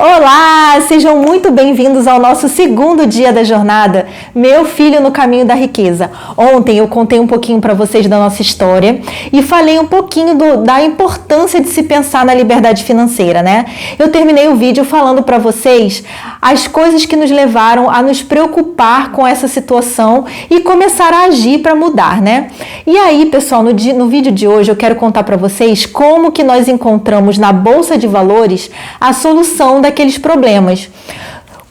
Olá, sejam muito bem-vindos ao nosso segundo dia da jornada, Meu Filho no Caminho da Riqueza. Ontem eu contei um pouquinho para vocês da nossa história e falei um pouquinho da importância de se pensar na liberdade financeira, né? Eu terminei o vídeo falando para vocês as coisas que nos levaram a nos preocupar com essa situação e começar a agir para mudar, né? E aí, pessoal, no vídeo de hoje eu quero contar para vocês como que nós encontramos na Bolsa de Valores a solução daqueles problemas.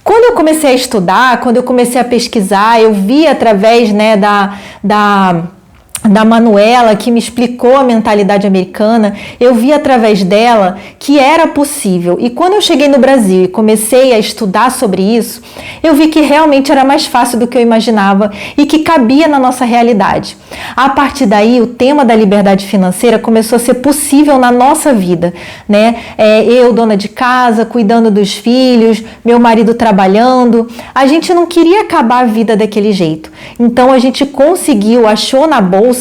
Quando eu comecei a estudar, quando eu comecei a pesquisar, eu vi através, né, da Manuela, que me explicou a mentalidade americana, eu vi através dela que era possível. E quando eu cheguei no Brasil e comecei a estudar sobre isso, eu vi que realmente era mais fácil do que eu imaginava e que cabia na nossa realidade. A partir daí, o tema da liberdade financeira começou a ser possível na nossa vida, né? Eu, dona de casa, cuidando dos filhos, meu marido trabalhando. A gente não queria acabar a vida daquele jeito. Então, a gente conseguiu, achou na Bolsa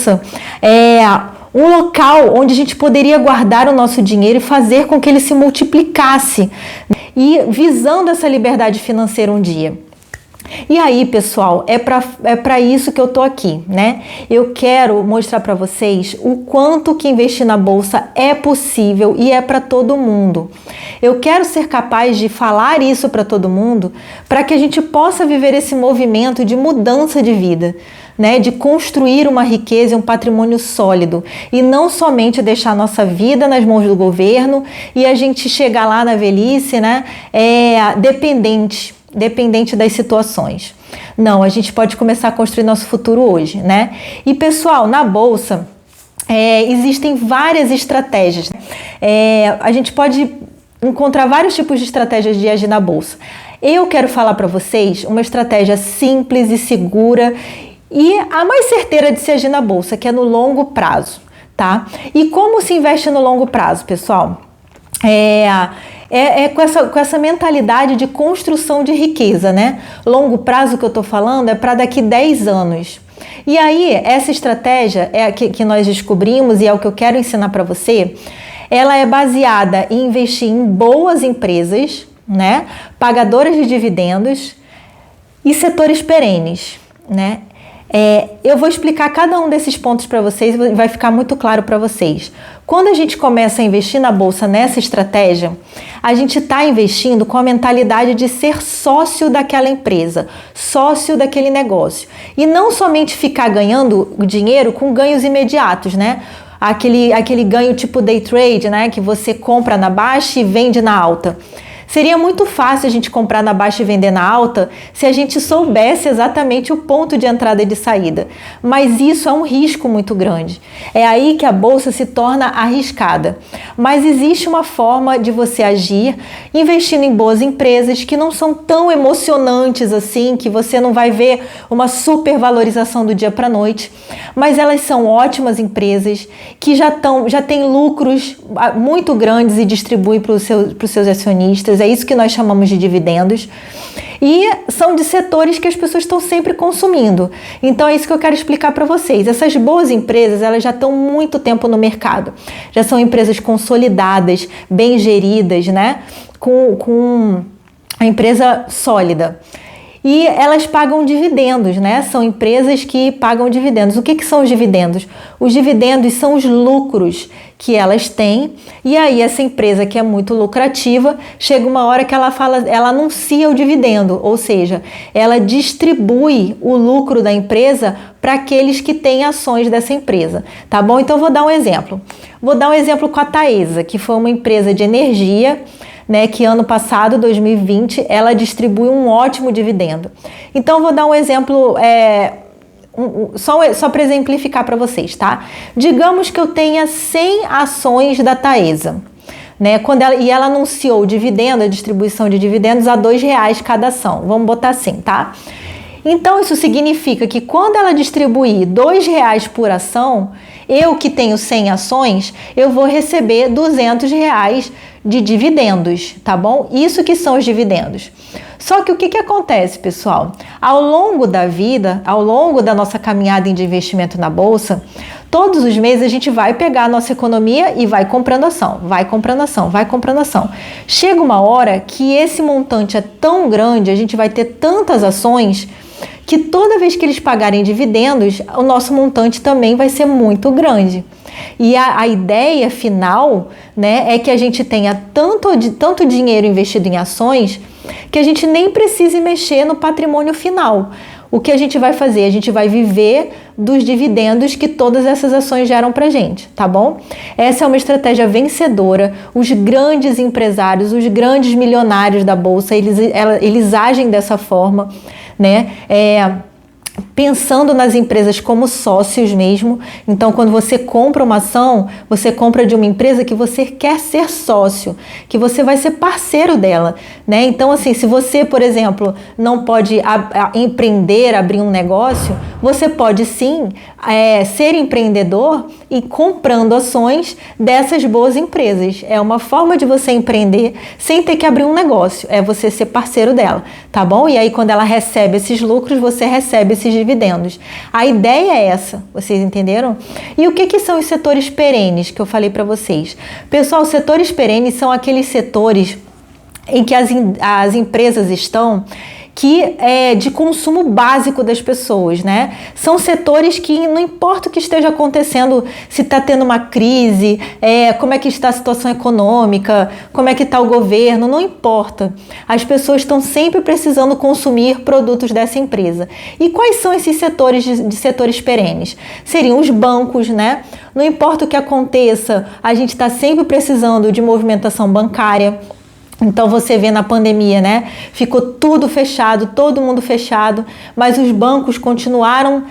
um local onde a gente poderia guardar o nosso dinheiro e fazer com que ele se multiplicasse, e visando essa liberdade financeira um dia. E aí, pessoal, é para isso que eu tô aqui, né? Eu quero mostrar para vocês o quanto que investir na bolsa é possível e é para todo mundo. Eu quero ser capaz de falar isso para todo mundo, para que a gente possa viver esse movimento de mudança de vida, né? De construir uma riqueza e um patrimônio sólido e não somente deixar a nossa vida nas mãos do governo e a gente chegar lá na velhice, né? Dependente das situações. Não, a gente pode começar a construir nosso futuro hoje, né? E pessoal, na bolsa existem várias estratégias. A gente pode encontrar vários tipos de estratégias de agir na bolsa. Eu quero falar para vocês uma estratégia simples e segura e a mais certeira de se agir na bolsa, que é no longo prazo, tá? E como se investe no longo prazo, pessoal? Com essa mentalidade de construção de riqueza, né? Longo prazo que eu tô falando é para daqui 10 anos. E aí, essa estratégia que nós descobrimos e é o que eu quero ensinar para você, ela é baseada em investir em boas empresas, né? Pagadoras de dividendos e setores perenes, né? Eu vou explicar cada um desses pontos para vocês e vai ficar muito claro para vocês. Quando a gente começa a investir na bolsa nessa estratégia, a gente está investindo com a mentalidade de ser sócio daquela empresa, sócio daquele negócio. E não somente ficar ganhando dinheiro com ganhos imediatos, né? Aquele ganho tipo day trade, né? Que você compra na baixa e vende na alta. Seria muito fácil a gente comprar na baixa e vender na alta se a gente soubesse exatamente o ponto de entrada e de saída. Mas isso é um risco muito grande. É aí que a bolsa se torna arriscada. Mas existe uma forma de você agir investindo em boas empresas que não são tão emocionantes assim, que você não vai ver uma supervalorização do dia para a noite. Mas elas são ótimas empresas que já têm lucros muito grandes e distribuem para os seus acionistas. É isso que nós chamamos de dividendos. E são de setores que as pessoas estão sempre consumindo. Então é isso que eu quero explicar para vocês. Essas boas empresas, elas já estão muito tempo no mercado. Já são empresas consolidadas, bem geridas, né? Com a empresa sólida. E elas pagam dividendos, né? São empresas que pagam dividendos. O que são os dividendos? Os dividendos são os lucros que elas têm, e aí essa empresa que é muito lucrativa, chega uma hora que ela anuncia o dividendo, ou seja, ela distribui o lucro da empresa para aqueles que têm ações dessa empresa, tá bom? Então vou dar um exemplo. Vou dar um exemplo com a Taesa, que foi uma empresa de energia, né, que ano passado, 2020, ela distribui um ótimo dividendo. Então vou dar um exemplo só para exemplificar para vocês, tá? Digamos que eu tenha 100 ações da Taesa, né? Ela anunciou o dividendo, a distribuição de dividendos a R$2 cada ação. Vamos botar assim, tá? Então isso significa que quando ela distribuir R$2 por ação, eu que tenho 100 ações, eu vou receber R$200 de dividendos, tá bom? Isso que são os dividendos. Só que o que acontece, pessoal? Ao longo da vida, ao longo da nossa caminhada de investimento na bolsa, todos os meses a gente vai pegar a nossa economia e vai comprando ação, vai comprando ação, vai comprando ação. Chega uma hora que esse montante é tão grande, a gente vai ter tantas ações que toda vez que eles pagarem dividendos, o nosso montante também vai ser muito grande. E a ideia final, né, é que a gente tenha tanto dinheiro investido em ações que a gente nem precise mexer no patrimônio final. O que a gente vai fazer? A gente vai viver dos dividendos que todas essas ações geram pra gente, tá bom? Essa é uma estratégia vencedora. Os grandes empresários, os grandes milionários da bolsa, eles agem dessa forma, né? Pensando nas empresas como sócios mesmo. Então, quando você compra uma ação, você compra de uma empresa que você quer ser sócio, que você vai ser parceiro dela, né? Então, assim, se você, por exemplo, não pode empreender, abrir um negócio, você pode sim ser empreendedor e comprando ações dessas boas empresas. É uma forma de você empreender sem ter que abrir um negócio, é você ser parceiro dela, tá bom? E aí, quando ela recebe esses lucros, você recebe esses dividendos. A ideia é essa, vocês entenderam? E o que são os setores perenes que eu falei para vocês? Pessoal, os setores perenes são aqueles setores em que as empresas estão que é de consumo básico das pessoas, né? São setores que não importa o que esteja acontecendo, se está tendo uma crise, como é que está a situação econômica, como é que está o governo, não importa. As pessoas estão sempre precisando consumir produtos dessa empresa. E quais são esses setores de setores perenes? Seriam os bancos, né? Não importa o que aconteça, a gente está sempre precisando de movimentação bancária. Então você vê na pandemia, né? Ficou tudo fechado, todo mundo fechado, mas os bancos continuaram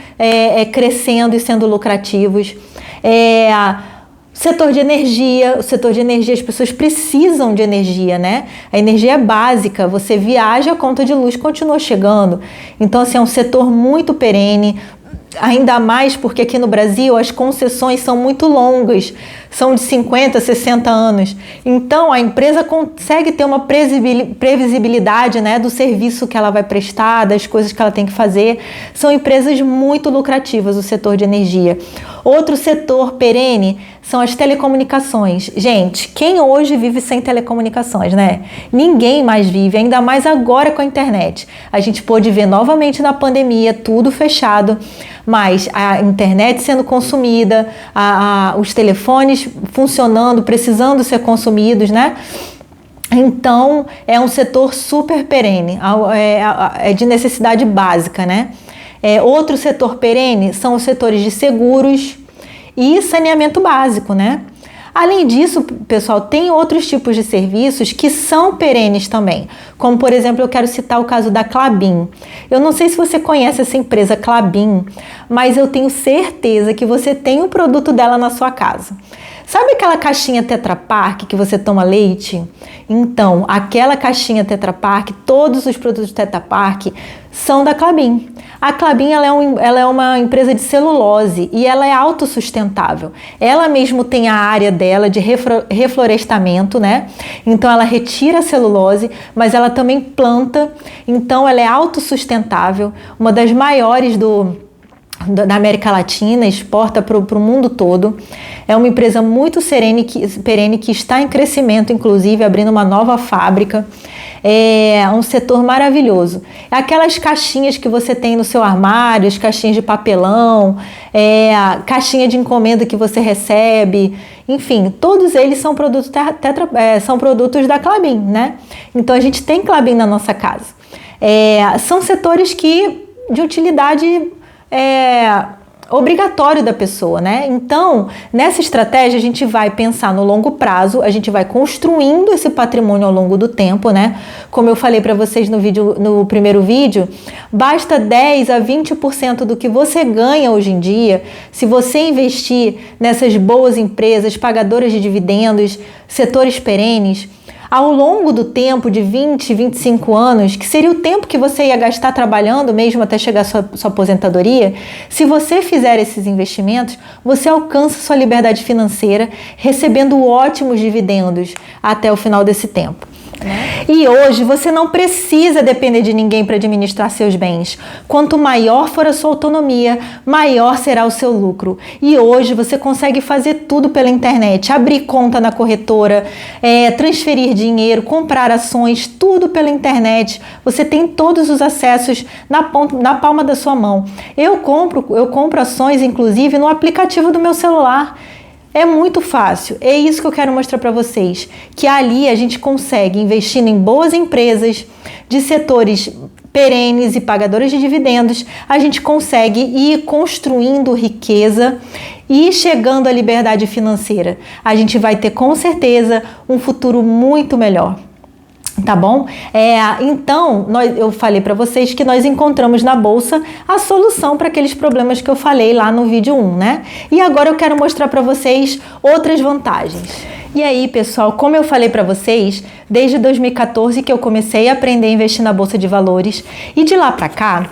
crescendo e sendo lucrativos. O setor de energia, as pessoas precisam de energia, né? A energia é básica, você viaja, a conta de luz continua chegando. Então, assim, é um setor muito perene. Ainda mais porque aqui no Brasil as concessões são muito longas, são de 50, 60 anos. Então a empresa consegue ter uma previsibilidade, né, do serviço que ela vai prestar, das coisas que ela tem que fazer. São empresas muito lucrativas, o setor de energia. Outro setor perene são as telecomunicações. Gente, quem hoje vive sem telecomunicações, né? Ninguém mais vive, ainda mais agora com a internet. A gente pôde ver novamente na pandemia, tudo fechado, mas a internet sendo consumida, os telefones funcionando, precisando ser consumidos, né? Então, é um setor super perene, é de necessidade básica, né? Outro setor perene são os setores de seguros e saneamento básico, né? Além disso, pessoal, tem outros tipos de serviços que são perenes também, como, por exemplo, eu quero citar o caso da Klabin. Eu não sei se você conhece essa empresa Klabin, mas eu tenho certeza que você tem um produto dela na sua casa. Sabe aquela caixinha Tetra Pak que você toma leite? Então, aquela caixinha Tetra Pak, todos os produtos Tetra Pak são da Klabin. A Klabin ela é uma empresa de celulose e ela é autossustentável. Ela mesmo tem a área dela de reflorestamento, né? Então ela retira a celulose, mas ela também planta. Então ela é autossustentável, uma das maiores da América Latina, exporta para o mundo todo. É uma empresa muito perene que está em crescimento, inclusive abrindo uma nova fábrica. É um setor maravilhoso. Aquelas caixinhas que você tem no seu armário, as caixinhas de papelão, a caixinha de encomenda que você recebe, enfim, todos eles são produtos, são produtos da Klabin, né? Então a gente tem Klabin na nossa casa. São setores de utilidade obrigatório da pessoa, né? Então, nessa estratégia, a gente vai pensar no longo prazo, a gente vai construindo esse patrimônio ao longo do tempo, né? Como eu falei para vocês no primeiro vídeo, basta 10 a 20% do que você ganha hoje em dia, se você investir nessas boas empresas, pagadoras de dividendos, setores perenes, ao longo do tempo de 20, 25 anos, que seria o tempo que você ia gastar trabalhando mesmo até chegar à sua aposentadoria, se você fizer esses investimentos, você alcança sua liberdade financeira recebendo ótimos dividendos até o final desse tempo. E hoje você não precisa depender de ninguém para administrar seus bens. Quanto maior for a sua autonomia, maior será o seu lucro. E hoje você consegue fazer tudo pela internet, abrir conta na corretora, transferir dinheiro, comprar ações, tudo pela internet. Você tem todos os acessos na palma da sua mão. Eu compro ações, inclusive, no aplicativo do meu celular. É muito fácil, é isso que eu quero mostrar para vocês, que ali a gente consegue, investindo em boas empresas, de setores perenes e pagadoras de dividendos, a gente consegue ir construindo riqueza e chegando à liberdade financeira. A gente vai ter com certeza um futuro muito melhor. Tá bom? Então, eu falei para vocês que nós encontramos na Bolsa a solução para aqueles problemas que eu falei lá no vídeo 1, né? E agora eu quero mostrar para vocês outras vantagens. E aí, pessoal, como eu falei para vocês, desde 2014 que eu comecei a aprender a investir na Bolsa de Valores e de lá para cá,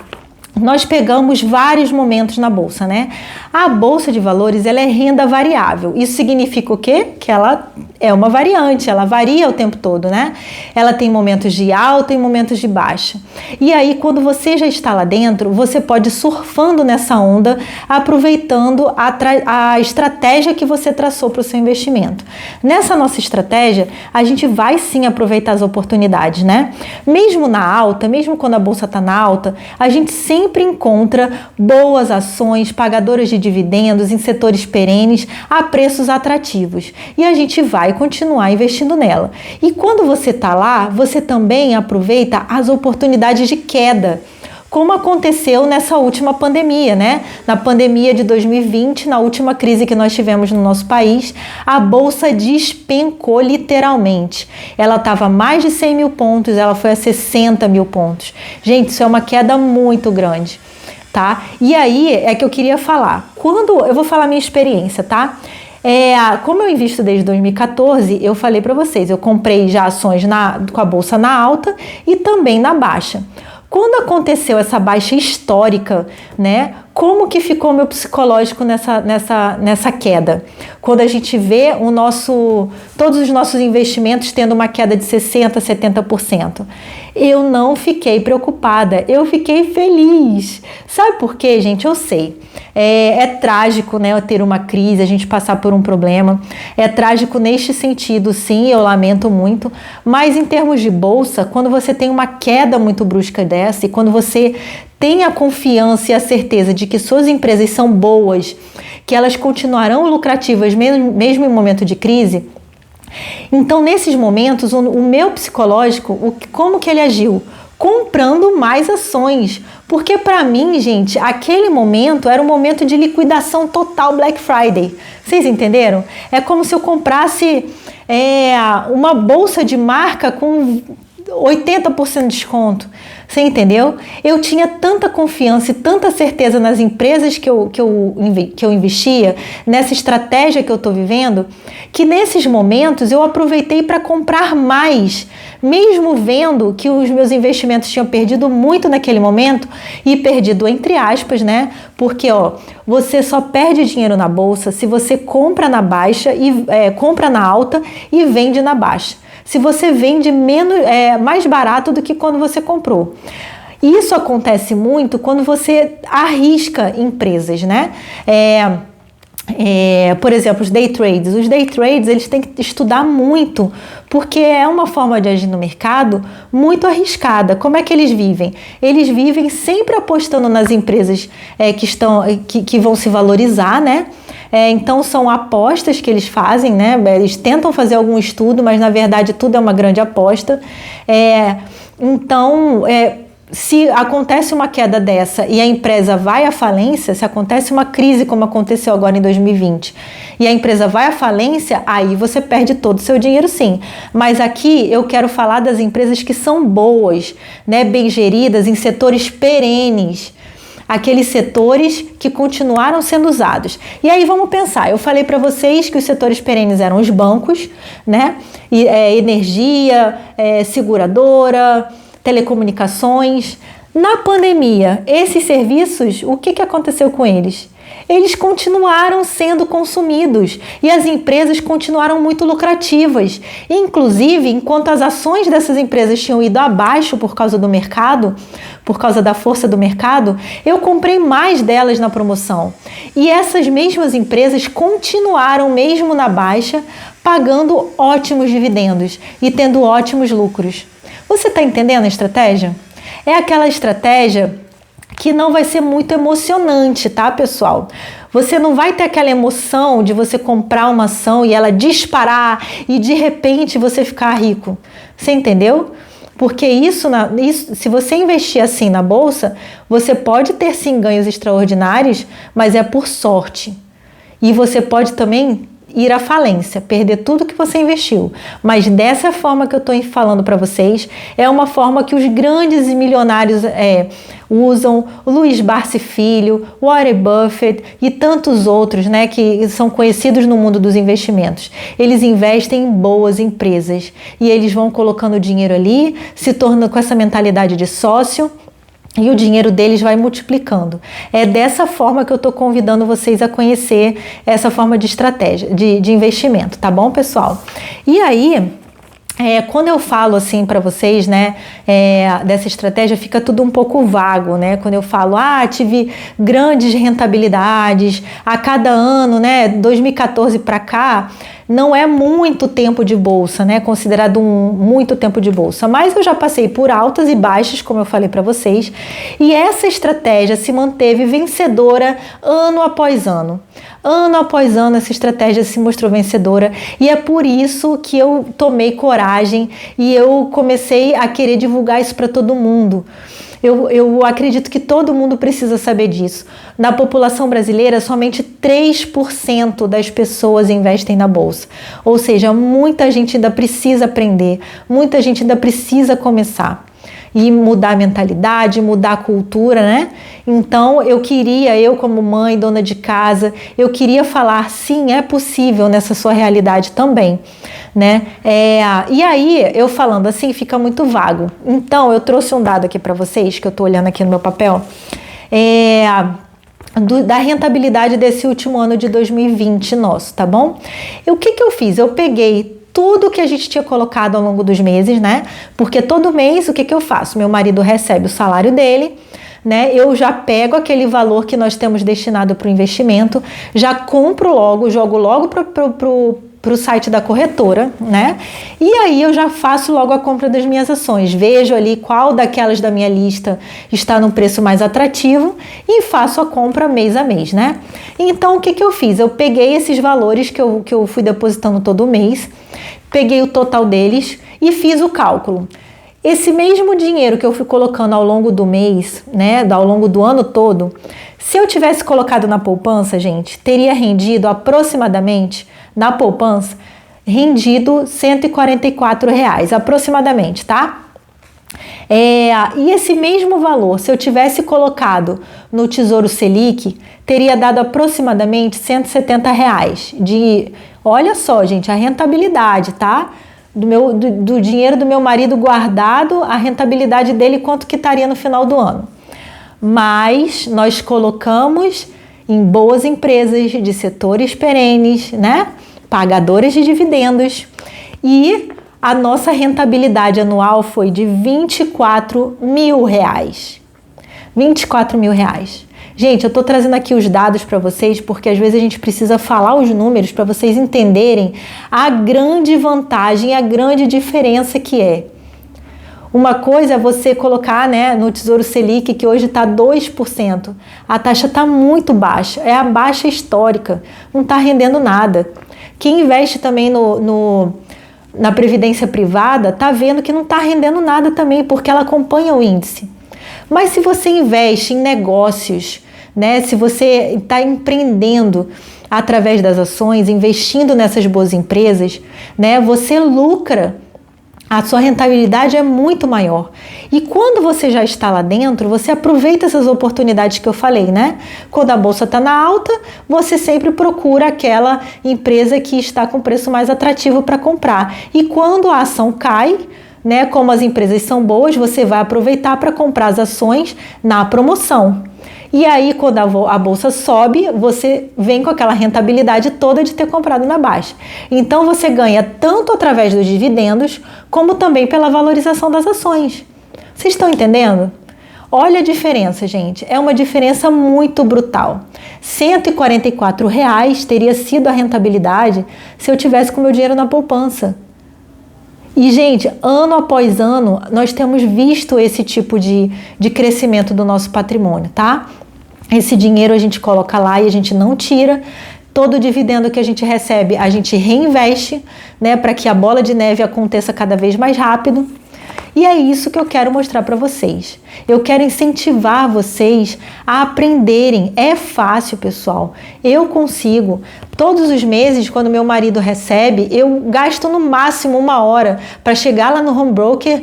nós pegamos vários momentos na Bolsa, né? A Bolsa de Valores, ela é renda variável. Isso significa o quê? Que ela é uma variante, ela varia o tempo todo, né? Ela tem momentos de alta e momentos de baixa. E aí, quando você já está lá dentro, você pode ir surfando nessa onda, aproveitando a estratégia que você traçou para o seu investimento. Nessa nossa estratégia, a gente vai sim aproveitar as oportunidades, né? Mesmo na alta, mesmo quando a Bolsa está na alta, a gente sempre encontra boas ações, pagadoras de dividendos em setores perenes a preços atrativos. E a gente vai continuar investindo nela. E quando você está lá, você também aproveita as oportunidades de queda, como aconteceu nessa última pandemia, né? Na pandemia de 2020, na última crise que nós tivemos no nosso país, a Bolsa despencou literalmente. Ela estava mais de 100 mil pontos, ela foi a 60 mil pontos. Gente, isso é uma queda muito grande, tá? E aí é que eu queria falar. Eu vou falar minha experiência, tá? Como eu invisto desde 2014, eu falei para vocês, eu comprei já ações com a Bolsa na alta e também na baixa. Quando aconteceu essa baixa histórica, né? Como que ficou meu psicológico nessa queda? Quando a gente vê todos os nossos investimentos tendo uma queda de 60%, 70%. Eu não fiquei preocupada, eu fiquei feliz. Sabe por quê, gente? Eu sei. É trágico, né, ter uma crise, a gente passar por um problema. É trágico neste sentido, sim, eu lamento muito. Mas em termos de bolsa, quando você tem uma queda muito brusca dessa e quando você tem a confiança e a certeza de que suas empresas são boas, que elas continuarão lucrativas mesmo em momento de crise, então nesses momentos o meu psicológico, como que ele agiu? Comprando mais ações, porque para mim, gente, aquele momento era um momento de liquidação total Black Friday. Vocês entenderam? É como se eu comprasse uma bolsa de marca com 80% de desconto. Você entendeu? Eu tinha tanta confiança e tanta certeza nas empresas que eu investia, nessa estratégia que eu estou vivendo, que nesses momentos eu aproveitei para comprar mais, mesmo vendo que os meus investimentos tinham perdido muito naquele momento, e perdido entre aspas, né? Porque você só perde dinheiro na bolsa se você compra na baixa compra na alta e vende na baixa. Se você vende mais barato do que quando você comprou. Isso acontece muito quando você arrisca empresas, né? Por exemplo, os day trades. Os day trades, eles têm que estudar muito, porque é uma forma de agir no mercado muito arriscada. Como é que eles vivem? Eles vivem sempre apostando nas empresas que vão se valorizar, né? Então são apostas que eles fazem, né? Eles tentam fazer algum estudo, mas na verdade tudo é uma grande aposta. Se acontece uma queda dessa e a empresa vai à falência, se acontece uma crise como aconteceu agora em 2020 e a empresa vai à falência, aí você perde todo o seu dinheiro, sim. Mas aqui eu quero falar das empresas que são boas, né? Bem geridas, em setores perenes, aqueles setores que continuaram sendo usados. E aí vamos pensar, eu falei para vocês que os setores perenes eram os bancos, né? Energia, seguradora, telecomunicações. Na pandemia, esses serviços, o que aconteceu com eles? Eles continuaram sendo consumidos e as empresas continuaram muito lucrativas. Inclusive, enquanto as ações dessas empresas tinham ido abaixo por causa do mercado, por causa da força do mercado, eu comprei mais delas na promoção. E essas mesmas empresas continuaram, mesmo na baixa, pagando ótimos dividendos e tendo ótimos lucros. Você está entendendo a estratégia? É aquela estratégia que não vai ser muito emocionante, tá, pessoal? Você não vai ter aquela emoção de você comprar uma ação e ela disparar e de repente você ficar rico. Você entendeu? Porque isso, se você investir assim na bolsa, você pode ter sim ganhos extraordinários, mas é por sorte. E você pode também ir à falência, perder tudo que você investiu. Mas dessa forma que eu estou falando para vocês, é uma forma que os grandes milionários usam, o Luiz Barsi Filho, Warren Buffett e tantos outros, né, que são conhecidos no mundo dos investimentos. Eles investem em boas empresas e eles vão colocando dinheiro ali, se tornando com essa mentalidade de sócio, e o dinheiro deles vai multiplicando. É dessa forma que eu estou convidando vocês a conhecer essa forma de estratégia, de investimento, tá bom, pessoal? E aí, quando eu falo assim para vocês, né, dessa estratégia, fica tudo um pouco vago, né? Quando eu falo, tive grandes rentabilidades a cada ano, né, 2014 para cá, não é muito tempo de bolsa, né? Considerado muito tempo de bolsa. Mas eu já passei por altas e baixas, como eu falei para vocês. E essa estratégia se manteve vencedora ano após ano. Ano após ano, essa estratégia se mostrou vencedora. E é por isso que eu tomei coragem e eu comecei a querer divulgar isso para todo mundo. Eu acredito que todo mundo precisa saber disso. Na população brasileira, somente 3% das pessoas investem na bolsa. Ou seja, muita gente ainda precisa aprender, muita gente ainda precisa começar. E mudar a mentalidade, mudar a cultura, né? Então, eu como mãe, dona de casa, eu queria falar, sim, é possível nessa sua realidade também, né? E aí, eu falando assim, fica muito vago. Então, eu trouxe um dado aqui para vocês, que eu tô olhando aqui no meu papel, da rentabilidade desse último ano de 2020 nosso, tá bom? O que eu fiz? Eu peguei tudo que a gente tinha colocado ao longo dos meses, né? Porque todo mês, o que eu faço? Meu marido recebe o salário dele, né? Eu já pego aquele valor que nós temos destinado para o investimento, já compro logo, jogo logo para o site da corretora, né? E aí eu já faço logo a compra das minhas ações, vejo ali qual daquelas da minha lista está no preço mais atrativo e faço a compra mês a mês, né? Então o que eu fiz? Eu peguei esses valores que eu fui depositando todo mês, peguei o total deles e fiz o cálculo. Esse mesmo dinheiro que eu fui colocando ao longo do mês, né, ao longo do ano todo, se eu tivesse colocado na poupança, gente, teria rendido aproximadamente, na poupança, rendido R$144, aproximadamente, tá? E esse mesmo valor, se eu tivesse colocado no Tesouro Selic, teria dado aproximadamente R$170. Olha só, gente, a rentabilidade, tá? Do dinheiro do meu marido guardado, a rentabilidade dele, quanto que estaria no final do ano. Mas nós colocamos em boas empresas de setores perenes, né? Pagadoras de dividendos, e a nossa rentabilidade anual foi de R$24 mil. R$24 mil. Gente, eu tô trazendo aqui os dados para vocês porque às vezes a gente precisa falar os números para vocês entenderem a grande vantagem, a grande diferença que é. Uma coisa é você colocar, né, no Tesouro Selic, que hoje está 2%. A taxa está muito baixa, é a baixa histórica, não está rendendo nada. Quem investe também na previdência privada está vendo que não está rendendo nada também, porque ela acompanha o índice. Mas se você investe em negócios, né, se você está empreendendo através das ações, investindo nessas boas empresas, né, você lucra. A sua rentabilidade é muito maior. E quando você já está lá dentro, você aproveita essas oportunidades que eu falei, né? Quando a bolsa está na alta, você sempre procura aquela empresa que está com preço mais atrativo para comprar. E quando a ação cai, né? Como as empresas são boas, você vai aproveitar para comprar as ações na promoção. E aí, quando a bolsa sobe, você vem com aquela rentabilidade toda de ter comprado na baixa. Então, você ganha tanto através dos dividendos, como também pela valorização das ações. Vocês estão entendendo? Olha a diferença, gente. É uma diferença muito brutal. R$144 teria sido a rentabilidade se eu tivesse com meu dinheiro na poupança. E, gente, ano após ano, nós temos visto esse tipo de crescimento do nosso patrimônio, tá? Esse dinheiro a gente coloca lá e a gente não tira. Todo o dividendo que a gente recebe, a gente reinveste, né, para que a bola de neve aconteça cada vez mais rápido. E é isso que eu quero mostrar para vocês. Eu quero incentivar vocês a aprenderem. É fácil, pessoal. Eu consigo. Todos os meses, quando meu marido recebe, eu gasto no máximo 1 hora para chegar lá no home broker,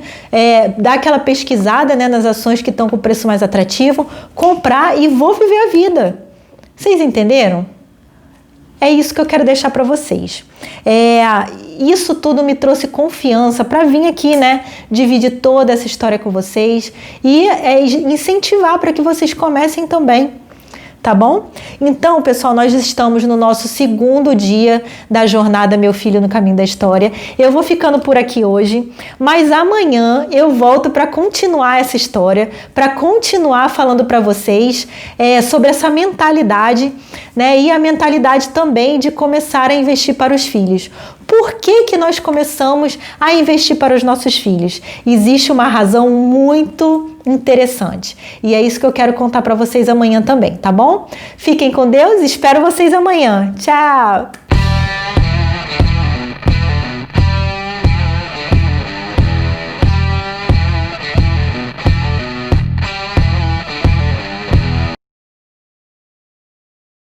dar aquela pesquisada, né, nas ações que estão com preço mais atrativo, comprar e vou viver a vida. Vocês entenderam? É isso que eu quero deixar para vocês. Isso tudo me trouxe confiança para vir aqui, né, dividir toda essa história com vocês e incentivar para que vocês comecem também. Tá bom? Então, pessoal, nós estamos no nosso 2º dia da jornada Meu Filho no Caminho da História. Eu vou ficando por aqui hoje, mas amanhã eu volto para continuar essa história, para continuar falando para vocês sobre essa mentalidade, né? E a mentalidade também de começar a investir para os filhos. Por que nós começamos a investir para os nossos filhos? Existe uma razão muito interessante. E é isso que eu quero contar para vocês amanhã também, tá bom? Fiquem com Deus, espero vocês amanhã. Tchau!